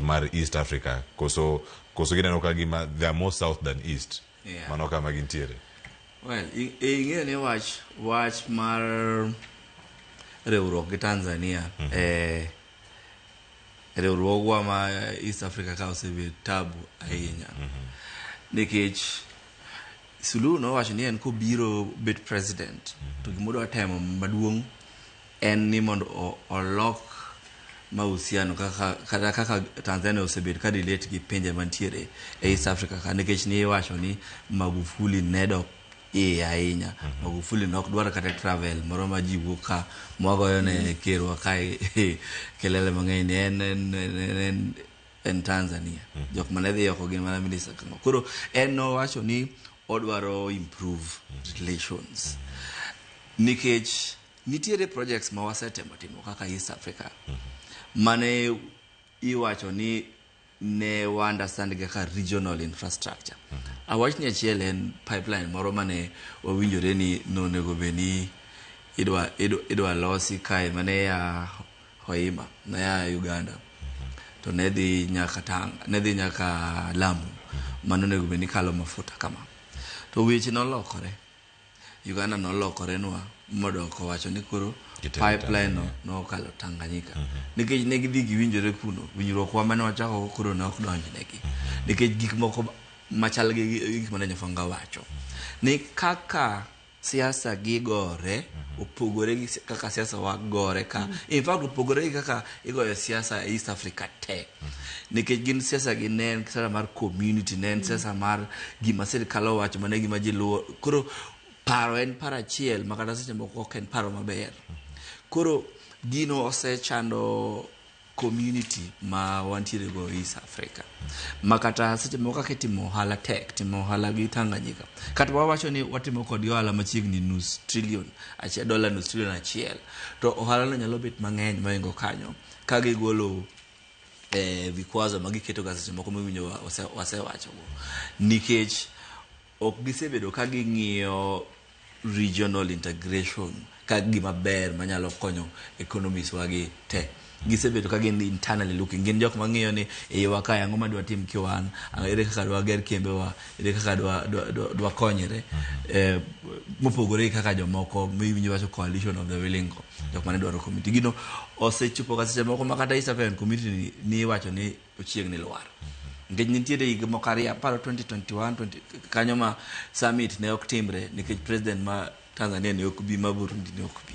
mar East Africa koso gineno ka gima they are more south than east. Mano kama gintiere. Well, ing'e ni wach mar riwruok gi Tanzania riwruogwa ma East Africa ka osebet tabu ahinya nikech Suluhu nowacho ni en kobiro bet president to gimodwa temo maduong' en ni mondo olok mahusiano kaka Tanzania osebet ka relate gi pinje mantiere e East Africa ka nikech ni wacho ni Magufuli nedo ahinya. Magufuli nok dwaro kata travel moro ma ji wuok ka mwagoyo ne kerwa kae kelele mang'eny en Tanzania. Jok mane dhi oko gin mana minister kango. Koro en nowacho ni odwaro improve relations. Nikech nitiere projects ma wasetemo timo kaka East Africa. Mane iwacho ni ne wa understand kaka regional infrastructure. Awach ni achiel en pipeline moro mane wawinjore ni nonego beni idwa losi kae mane ya Hoima na ya Uganda to ne dhi nyaka Lamu mano nego beni kalo mafuta kama to weche nolokore. Uganda nolokore nwa modoko wacho ni koro pipeline no kalo Tanganyika nikech ne gidhi giwinjore kuno winjruok wa mane wachako koro ne ok donjnegi nikech gik moko machal gi gik mane nyafanga wacho ni kaka siasa gigore opogore gi kaka siasa wagore ka in fact opogore gi kaka igoyo siasa e East Africa te nikech gin siasa gi nen siasa mar community nen siasa mar gima sirkal wacho mane gima ji luwo koro paro en para achiel makata seche moko ok en paro maber. Koro gino osechando community ma wantiere go East Africa. Makata seche moko kaka timo ohala tek, timo ohala gi Tanganyika. Kata wawacho ni watimo kod ohala machiegni nus trillion achiel. To ohala no nyalo bet mang'eny moingo kanyo ka gigolo vikwazo magiketo ga seche moko mawinjo wasewacho go. Nikech ok gisebedo ka ging'iyo regional integration ka gima ber manyalo konyo economies wagi te. Gisebedo ka gin internally looking. Gin jok mang'iyo ni ewa ka yango madwa tim kiwan, ere kaka dwa ger kembe wa, ere kaka dwa konyere mopogore kaka jomoko miwinjo wacho coalition of the willing go. Jok mane dwaro committee gino osechupo ka seche moko makata East African committee ni wacho ni ochiegni lwar. Ngech nitiere higa mokaria paro 2021 kanyo ma summit ne ok timre nikech president ma Tanzania ne ok bi, ma Burundi ne ok bi.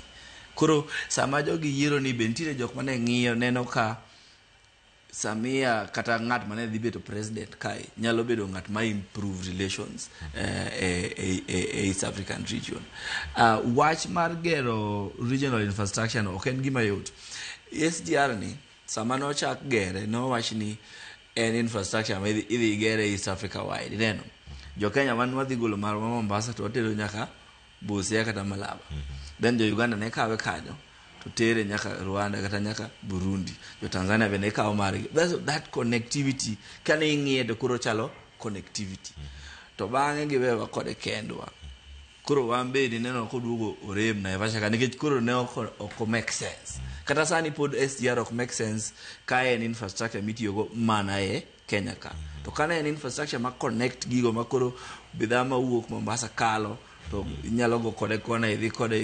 Koro sama jogi yiero ni bentire jok mane ng'iyo neno ka Samia kata ng'at mane dhi bedo president kai nyalo bedo ng'at ma improve relations East African region. Wach mar gero regional infrastructure no ok en gima yot. SGR ni sama no chak gere no wach ni en infrastructure ma idhi gere East Africa wide neno. Jo Kenya man wadhi golo mar Mombasa to watero nyaka Busia kata Malaba. Then jo Uganda ne kawe kanyo to tere nyaka Rwanda kata nyaka Burundi. Jo Tanzania be ne kawo mari. That connectivity kane ing'iye to kuro chalo connectivity. To bang'e giwewa kode kendwa. Kuro wambe ni neno koduogo orem na Naivasha nikech kuro ne ok make sense. Kata sani pod SGR ok make sense ka en infrastructure mitiyogo mana e Kenya ka. To kana en infrastructure ma connect gigo makoro bidhaa ma wuok Mombasa kalo to inyalo go kode kona idhi kode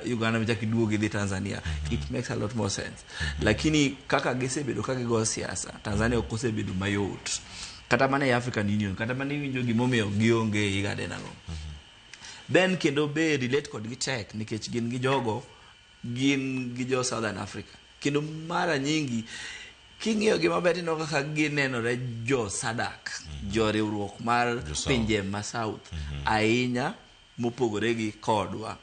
Uganda mchaki duogi dhi Tanzania. It makes a lot more sense. Lakini kaka gisebedo kaka gigo siasa Tanzania ok osebedo mayot. Kata mana e African Union kata mana winjo gimomiyo gionge igade nago. Then kendo be relate kod gi tech nikech gin gi jogo gin gi jo Southern Africa. Kendo mara nyingi king'iyo gima beti no kaka ginenore jo SADC, jo riwruok mar pinje ma South ahinya mopogore gi kodwa